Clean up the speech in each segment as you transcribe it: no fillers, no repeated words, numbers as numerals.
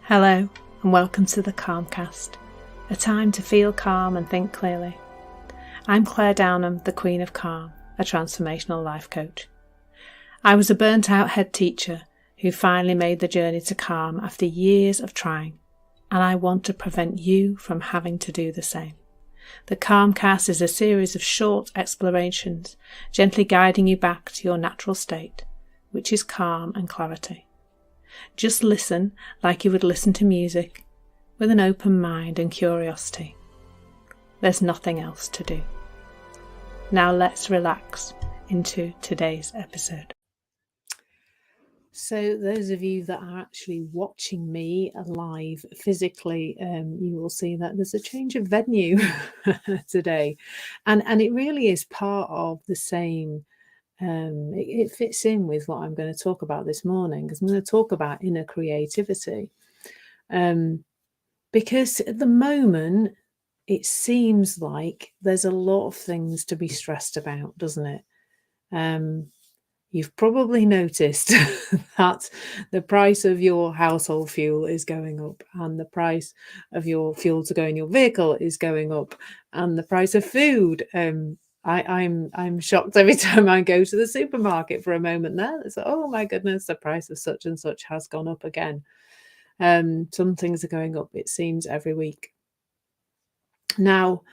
Hello and welcome to the Calmcast, a time to feel calm and think clearly. I'm Claire Downham, the Queen of Calm, a transformational life coach. I was a burnt out head teacher who finally made the journey to calm after years of trying, and I want to prevent you from having to do the same. The Calmcast is a series of short explorations, gently guiding you back to your natural state, which is calm and clarity. Just listen like you would listen to music, with an open mind and curiosity. There's nothing else to do. Now let's relax into today's episode. So those of you that are actually watching me live physically, you will see that there's a change of venue today. And it really is part of the same. It fits in with what I'm going to talk about this morning, because I'm going to talk about inner creativity. Because at the moment, it seems like there's a lot of things to be stressed about, doesn't it? You've probably noticed that the price of your household fuel is going up, and the price of your fuel to go in your vehicle is going up, and the price of food. I'm shocked every time I go to the supermarket for a moment there. It's like, oh my goodness, the price of such and such has gone up again. Some things are going up, it seems, every week. Now,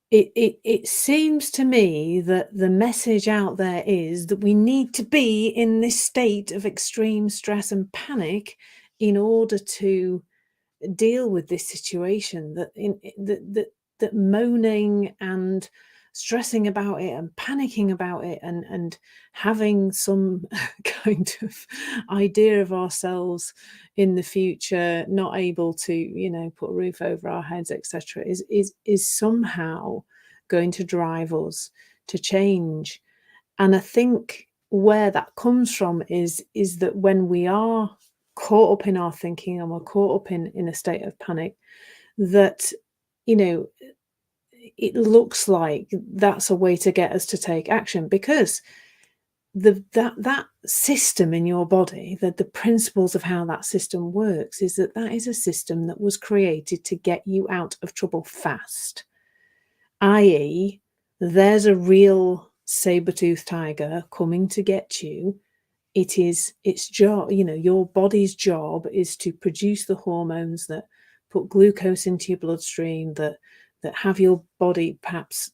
it seems to me that the message out there is that we need to be in this state of extreme stress and panic in order to deal with this situation, that moaning and stressing about it and panicking about it and having some kind of idea of ourselves in the future, not able to, put a roof over our heads, etc., is somehow going to drive us to change. And I think where that comes from is that when we are caught up in our thinking and we're caught up in a state of panic, that it looks like that's a way to get us to take action, because that system in your body, that the principles of how that system works, is that is a system that was created to get you out of trouble fast. I.e., there's a real saber-toothed tiger coming to get you. It is its job, your body's job is to produce the hormones that put glucose into your bloodstream, that have your body perhaps,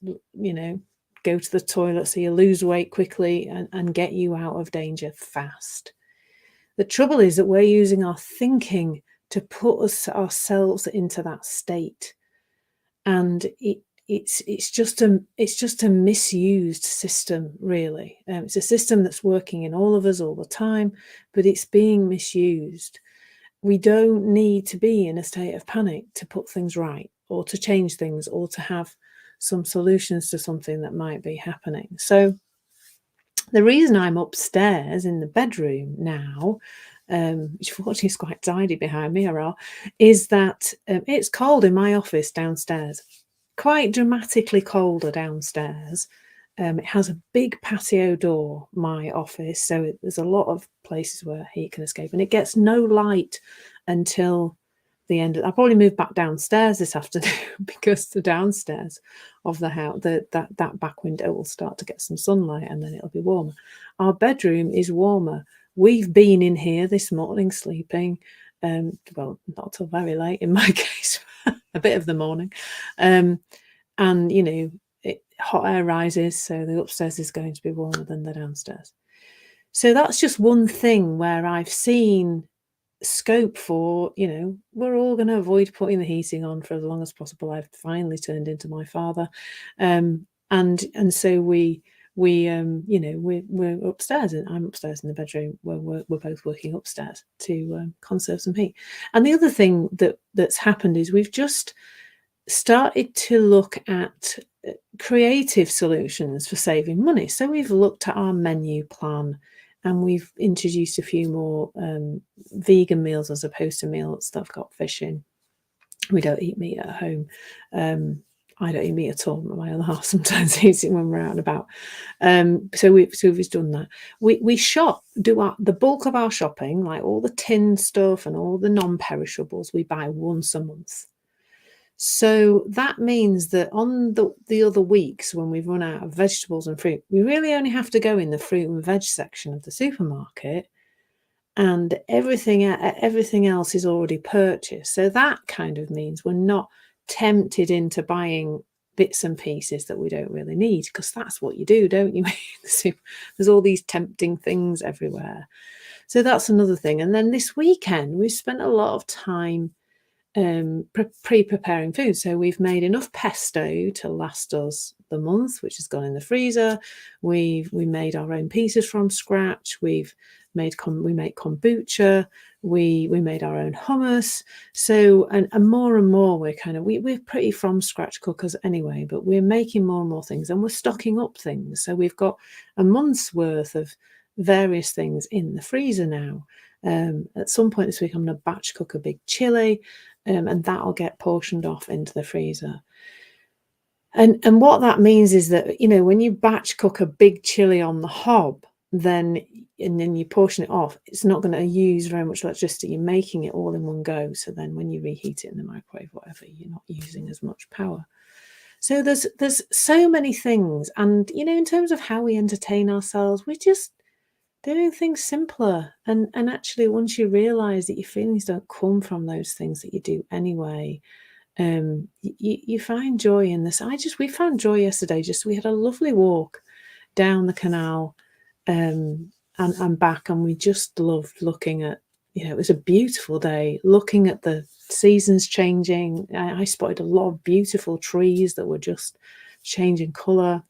go to the toilet so you lose weight quickly and get you out of danger fast. The trouble is that we're using our thinking to put ourselves into that state. And it's just a misused system, really. It's a system that's working in all of us all the time, but it's being misused. We don't need to be in a state of panic to put things right, or to change things, or to have some solutions to something that might be happening. So the reason I'm upstairs in the bedroom now, which fortunately is quite tidy behind me, is that it's cold in my office downstairs. Quite dramatically colder downstairs. It has a big patio door, my office, so there's a lot of places where heat can escape, and it gets no light until the end. I'll probably move back downstairs this afternoon because the downstairs of the house, that back window will start to get some sunlight, and then it'll be warmer. Our bedroom is warmer. We've been in here this morning sleeping, well, not till very late in my case, a bit of the morning, and hot air rises, so the upstairs is going to be warmer than the downstairs. So that's just one thing where I've seen scope for, we're all going to avoid putting the heating on for as long as possible. I've finally turned into my father, and so we're upstairs, and I'm upstairs in the bedroom where we're both working upstairs to conserve some heat. And the other thing that's happened is we've just started to look at creative solutions for saving money. So we've looked at our menu plan, and we've introduced a few more vegan meals as opposed to meals that have got fish in. We don't eat meat at home. I don't eat meat at all. My other half sometimes eats it when we're out and about. So we've done that. We shop, the bulk of our shopping, like all the tin stuff and all the non-perishables, we buy once a month. So that means that on the other weeks when we've run out of vegetables and fruit, we really only have to go in the fruit and veg section of the supermarket, and everything else is already purchased. So that kind of means we're not tempted into buying bits and pieces that we don't really need, because that's what you do, don't you? There's all these tempting things everywhere. So that's another thing. And then this weekend, we spent a lot of time pre-preparing food. So we've made enough pesto to last us the month, which has gone in the freezer. We made our own pieces from scratch. We make kombucha. We made our own hummus. So and more and more we're pretty from scratch cookers anyway, but we're making more and more things, and we're stocking up things. So we've got a month's worth of various things in the freezer now. At some point this week, I'm going to batch cook a big chili, and that'll get portioned off into the freezer. And what that means is that, when you batch cook a big chili on the hob, then you portion it off, it's not going to use very much electricity. You're making it all in one go. So then when you reheat it in the microwave, whatever, you're not using as much power. So there's so many things. And, in terms of how we entertain ourselves, we're just doing things simpler. And actually, once you realize that your feelings don't come from those things that you do anyway, you find joy in this. We found joy yesterday. We had a lovely walk down the canal, and back, and we just loved looking at, it was a beautiful day, looking at the seasons changing. I spotted a lot of beautiful trees that were just changing colour.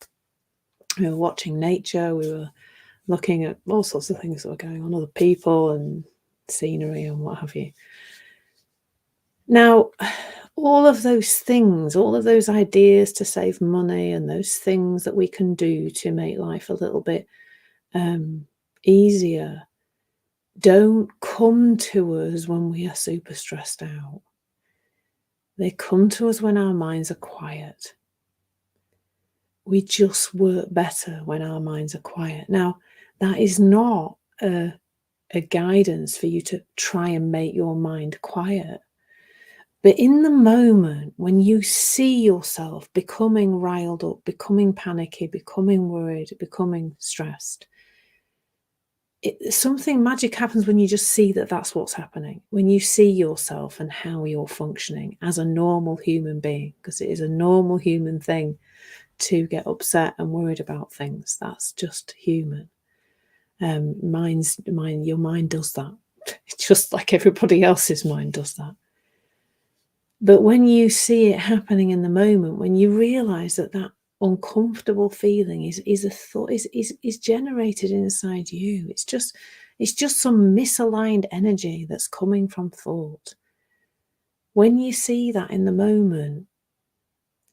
We were watching nature. We were looking at all sorts of things that were going on, other people and scenery and what have you. Now, all of those things, all of those ideas to save money and those things that we can do to make life a little bit easier, don't come to us when we are super stressed out. They come to us when our minds are quiet. We just work better when our minds are quiet. Now, that is not a guidance for you to try and make your mind quiet. But in the moment when you see yourself becoming riled up, becoming panicky, becoming worried, becoming stressed, something magic happens when you just see that that's what's happening. When you see yourself and how you're functioning as a normal human being, because it is a normal human thing to get upset and worried about things. That's just human. Your mind does that. Just like everybody else's mind does that. But when you see it happening in the moment, when you realize that uncomfortable feeling is a thought, is generated inside you, it's just some misaligned energy that's coming from thought. When you see that in the moment,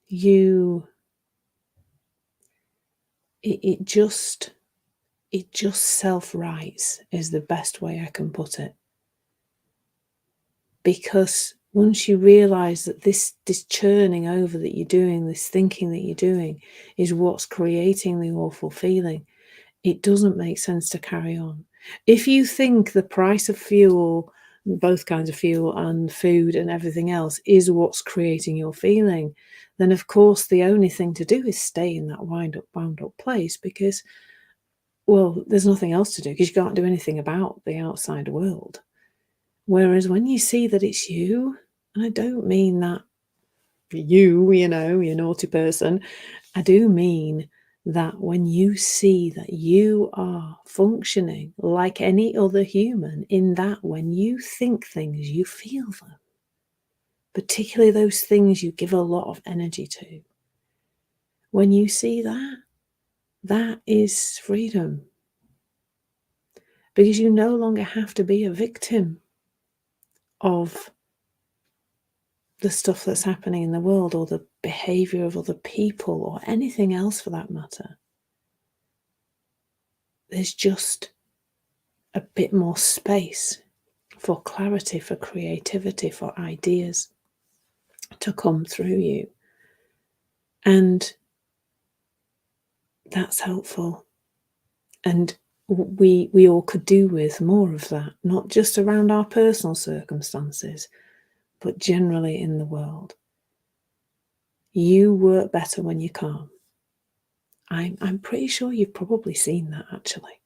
it just self-rights is the best way I can put it. Because once you realize that this churning over that you're doing, this thinking that you're doing, is what's creating the awful feeling, it doesn't make sense to carry on. If you think the price of fuel, both kinds of fuel and food and everything else, is what's creating your feeling, then of course the only thing to do is stay in that wound up place, because, well, there's nothing else to do, because you can't do anything about the outside world. Whereas when you see that it's you, and I don't mean that you naughty person, I do mean that when you see that you are functioning like any other human, in that when you think things, you feel them, particularly those things you give a lot of energy to. When you see that, that is freedom, because you no longer have to be a victim of the stuff that's happening in the world, or the behavior of other people, or anything else for that matter. There's just a bit more space for clarity, for creativity, for ideas to come through you. And that's helpful. And we all could do with more of that, not just around our personal circumstances, but generally in the world. You work better when you're calm. I'm pretty sure you've probably seen that actually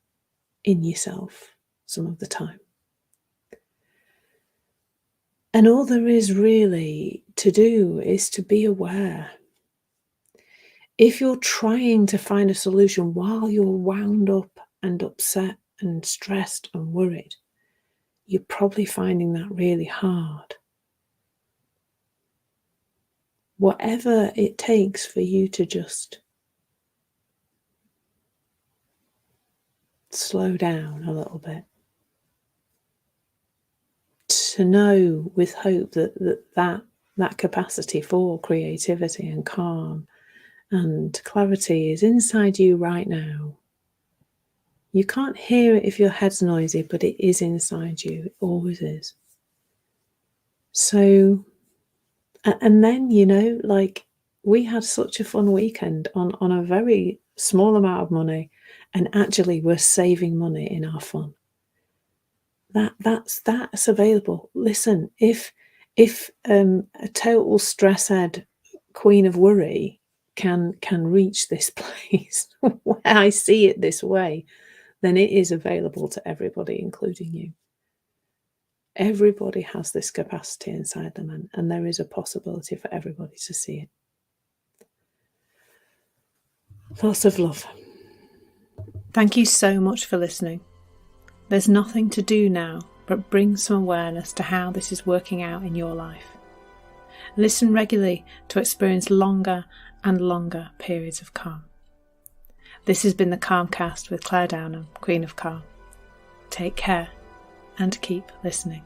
in yourself some of the time. And all there is really to do is to be aware. If you're trying to find a solution while you're wound up and upset and stressed and worried, you're probably finding that really hard. Whatever it takes for you to just slow down a little bit, to know with hope that capacity for creativity and calm and clarity is inside you right now. You can't hear it if your head's noisy, but it is inside you. It always is. So, and then, like we had such a fun weekend on a very small amount of money, and actually we're saving money in our fun. That's available. Listen, if a total stress head queen of worry can reach this place where I see it this way, then it is available to everybody, including you. Everybody has this capacity inside them, and there is a possibility for everybody to see it. Lots of love. Thank you so much for listening. There's nothing to do now but bring some awareness to how this is working out in your life. Listen regularly to experience longer and longer periods of calm. This has been the Calmcast with Claire Downham, Queen of Calm. Take care and keep listening.